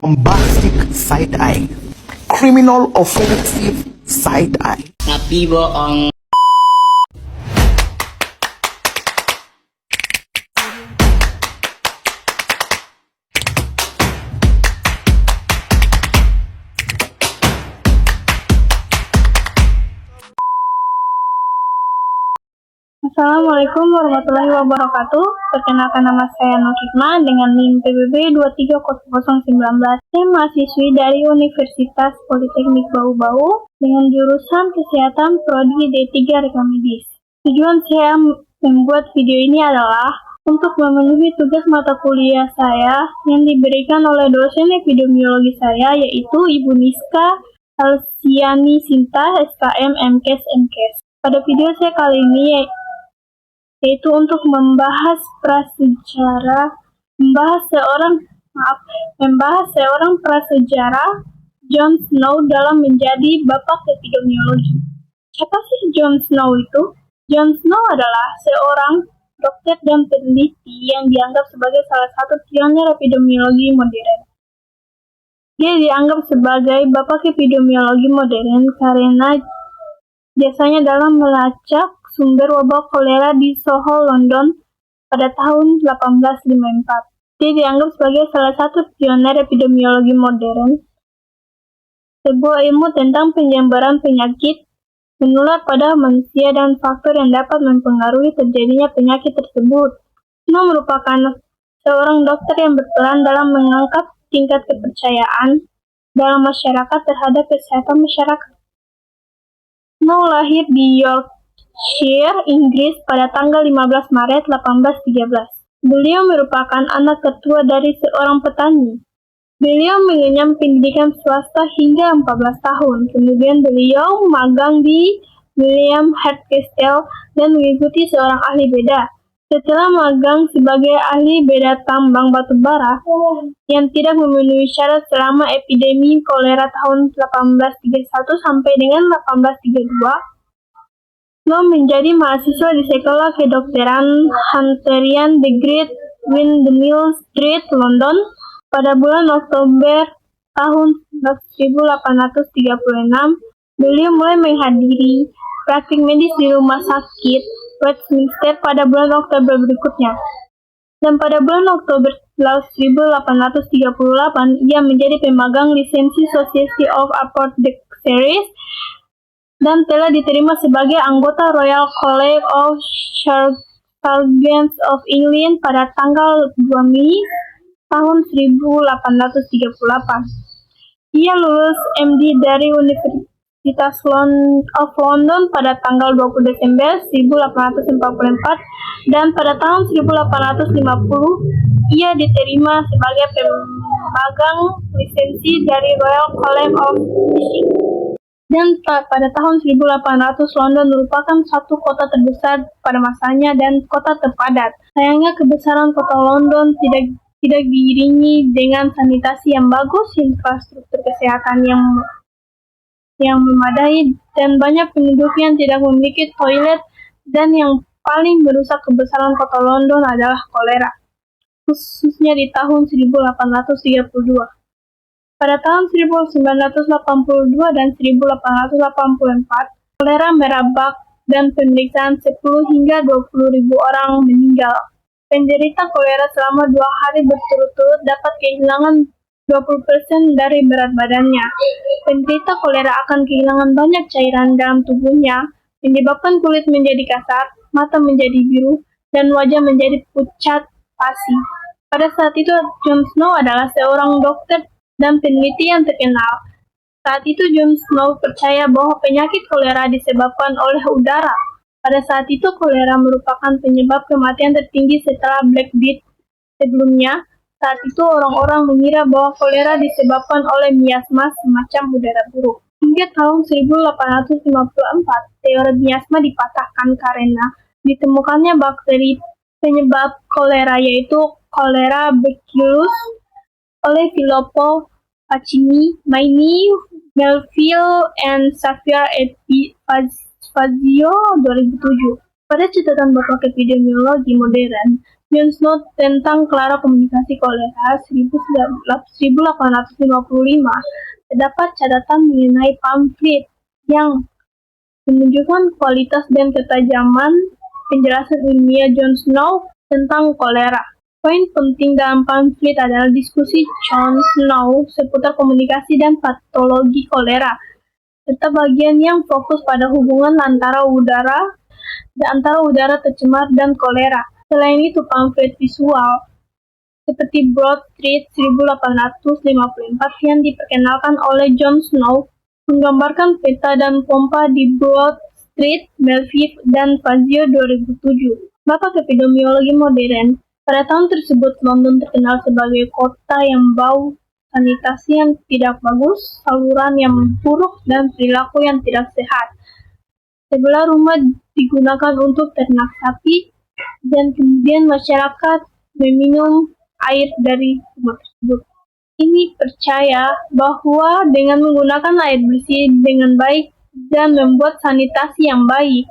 bombastic side-eye, criminal offensive side-eye. Tapi bohong. Assalamualaikum warahmatullahi wabarakatuh. Perkenalkan, nama saya Nokikma dengan NIM PBB 230019. Saya mahasiswi dari Universitas Politeknik Bau-Bau dengan jurusan Kesehatan Prodi D3 Rekam Medis. Tujuan saya membuat video ini adalah untuk memenuhi tugas mata kuliah saya yang diberikan oleh dosen epidemiologi saya, yaitu Ibu Niska Alsiani Sinta, SKM MKes MKes. Pada video saya kali ini yaitu untuk membahas seorang prasejarah Jon Snow dalam menjadi bapak epidemiologi. Siapa sih Jon Snow itu? Jon Snow adalah seorang dokter dan peneliti yang dianggap sebagai salah satu pionir epidemiologi modern. Dia dianggap sebagai bapak epidemiologi modern karena jasanya dalam melacak sumber wabah kolera di Soho, London pada tahun 1854. Dia dianggap sebagai salah satu pionir epidemiologi modern, sebuah ilmu tentang penyebaran penyakit menular pada manusia dan faktor yang dapat mempengaruhi terjadinya penyakit tersebut. Snow merupakan seorang dokter yang berperan dalam mengangkat tingkat kepercayaan dalam masyarakat terhadap kesehatan masyarakat. Snow lahir di Yorkshire, Inggris pada tanggal 15 Maret 1813. Beliau merupakan anak tertua dari seorang petani. Beliau mengenyam pendidikan swasta hingga 14 tahun. Kemudian beliau magang di William Head Castle dan mengikuti seorang ahli beda. Setelah magang sebagai ahli beda tambang batu bara yang tidak memenuhi syarat selama epidemi kolera tahun 1831 sampai dengan 1832, Snow menjadi mahasiswa di Sekolah Kedokteran Hunterian The Great Windmill Street, London pada bulan Oktober tahun 1836. Beliau mulai menghadiri praktik medis di rumah sakit Westminster pada bulan Oktober berikutnya. Dan pada bulan Oktober 1838, ia menjadi pemegang lisensi Society of Apothecaries dan telah diterima sebagai anggota Royal College of Surgeons of England pada tanggal 2 Mei tahun 1838. Ia lulus MD dari Universitas of London pada tanggal 20 Desember 1844 dan pada tahun 1850 ia diterima sebagai pemegang lisensi dari Royal College of Physicians. Dan pada tahun 1800 London merupakan satu kota terbesar pada masanya dan kota terpadat. Sayangnya kebesaran kota London tidak diiringi dengan sanitasi yang bagus, infrastruktur kesehatan yang memadai, dan banyak penduduk yang tidak memiliki toilet, dan yang paling merusak kebesaran kota London adalah kolera, khususnya di tahun 1832. Pada tahun 1982 dan 1884, kolera merebak dan pemeriksaan 10 hingga 20 ribu orang meninggal. Penderita kolera selama 2 hari berturut-turut dapat kehilangan 20% dari berat badannya. Penderita kolera akan kehilangan banyak cairan dalam tubuhnya, menyebabkan kulit menjadi kasar, mata menjadi biru, dan wajah menjadi pucat pasi. Pada saat itu, Jon Snow adalah seorang dokter dan peneliti yang terkenal. Saat itu, Jon Snow percaya bahwa penyakit kolera disebabkan oleh udara. Pada saat itu, kolera merupakan penyebab kematian tertinggi setelah Black Death sebelumnya. Saat itu orang-orang mengira bahwa kolera disebabkan oleh miasma, semacam udara buruk. Hingga tahun 1854, teori miasma dipatahkan karena ditemukannya bakteri penyebab kolera, yaitu Cholera Bacillus oleh Filippo Pacini, Maini, Melville, and Xavier Fazio 2007. Pada catatan bapak epidemiologi modern, John Snow tentang Clara Komunikasi Kolera 1855, terdapat catatan mengenai pamflet yang menunjukkan kualitas dan ketajaman penjelasan ilmiah John Snow tentang kolera. Poin penting dalam pamflet adalah diskusi John Snow seputar komunikasi dan patologi kolera, serta bagian yang fokus pada hubungan antara udara tercemar dan kolera. Selain itu, pamflet visual seperti Broad Street 1854 yang diperkenalkan oleh John Snow menggambarkan peta dan pompa di Broad Street, Belfield, dan Fazio 2007. Bapak epidemiologi modern, pada tahun tersebut London terkenal sebagai kota yang bau, sanitasi yang tidak bagus, saluran yang buruk, dan perilaku yang tidak sehat. Sebelah rumah digunakan untuk ternak sapi, dan kemudian masyarakat meminum air dari rumah tersebut. Ini percaya bahwa dengan menggunakan air bersih dengan baik dan membuat sanitasi yang baik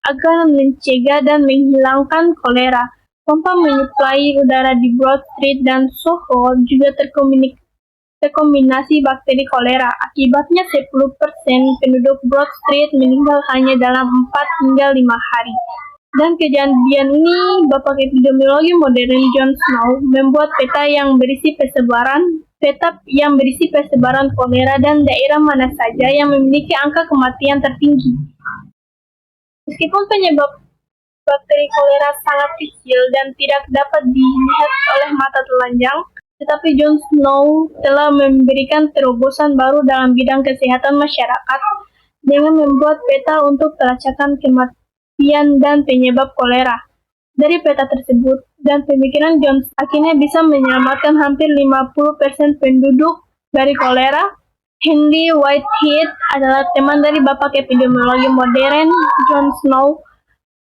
akan mencegah dan menghilangkan kolera. Pompa menyuplai udara di Broad Street dan Soho juga terkombinasi bakteri kolera. Akibatnya 10% penduduk Broad Street meninggal hanya dalam 4 hingga 5 hari. Dan kejadian ini, Bapak epidemiologi modern John Snow membuat peta yang berisi persebaran kolera dan daerah mana saja yang memiliki angka kematian tertinggi. Meskipun penyebab bakteri kolera sangat kecil dan tidak dapat dilihat oleh mata telanjang, tetapi John Snow telah memberikan terobosan baru dalam bidang kesehatan masyarakat dengan membuat peta untuk pelacakan kematian dan penyebab kolera. Dari peta tersebut dan pemikiran John akhirnya bisa menyelamatkan hampir 50% penduduk dari kolera. Henry Whitehead adalah teman dari Bapak epidemiologi modern John Snow,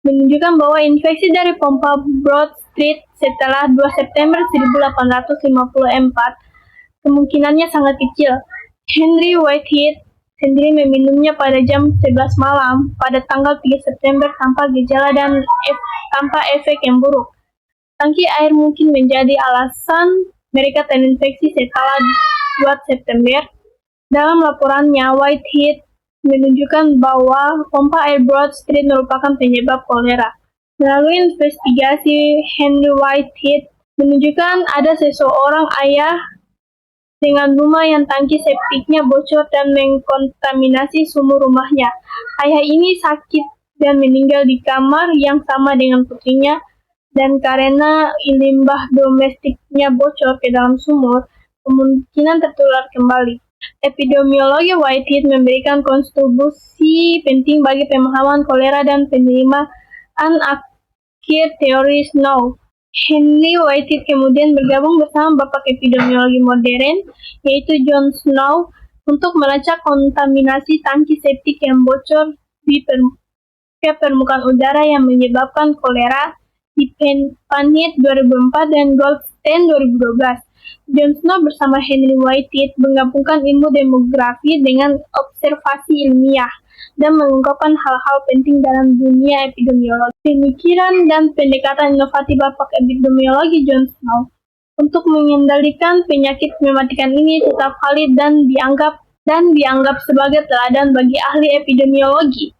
menunjukkan bahwa infeksi dari pompa Broad Street setelah 2 September 1854 kemungkinannya sangat kecil. Henry Whitehead sendiri meminumnya pada jam 11 malam pada tanggal 3 September tanpa gejala dan tanpa efek yang buruk. Tangki air mungkin menjadi alasan mereka terinfeksi setelah 2 September. Dalam laporannya, Whitehead menunjukkan bahwa pompa air Broad Street merupakan penyebab kolera. Melalui investigasi, Henry Whitehead menunjukkan ada seseorang ayah dengan rumah yang tangki septiknya bocor dan mengkontaminasi sumur rumahnya. Ayah ini sakit dan meninggal di kamar yang sama dengan putrinya, dan karena limbah domestiknya bocor ke dalam sumur, kemungkinan tertular kembali. Epidemiologi Whitehead memberikan kontribusi penting bagi pemahaman kolera dan penerimaan akhir teori Snow. Henry Whitehead kemudian bergabung bersama Bapak epidemiologi modern, yaitu John Snow, untuk melacak kontaminasi tangki septik yang bocor di permukaan udara yang menyebabkan kolera di Panhead 2004 dan Goldstein 2012. John Snow bersama Henry Whitehead menggabungkan ilmu demografi dengan observasi ilmiah dan mengungkapkan hal-hal penting dalam dunia epidemiologi. Pemikiran dan pendekatan inovatif Bapak epidemiologi John Snow untuk mengendalikan penyakit mematikan ini tetap valid dan dianggap sebagai teladan bagi ahli epidemiologi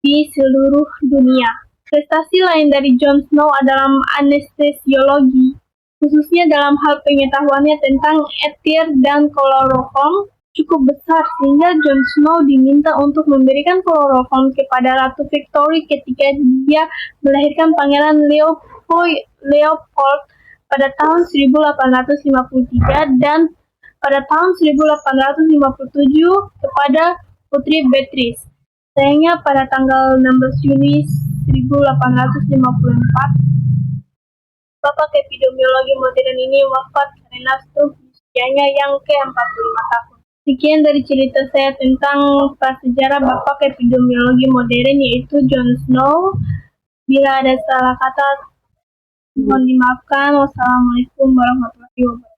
di seluruh dunia. Prestasi lain dari John Snow adalah anestesiologi, khususnya dalam hal pengetahuannya tentang etir dan kloroform cukup besar, sehingga John Snow diminta untuk memberikan kloroform kepada Ratu Victoria ketika dia melahirkan Pangeran Leopold pada tahun 1853 dan pada tahun 1857 kepada Putri Beatrice. Sayangnya pada tanggal 16 Juni 1854, Bapak epidemiologi modern ini wafat karena stroke di usianya yang ke-45 tahun. Sekian dari cerita saya tentang prasejarah Bapak epidemiologi modern, yaitu John Snow. Bila ada salah kata, mohon dimaafkan. Wassalamualaikum warahmatullahi wabarakatuh.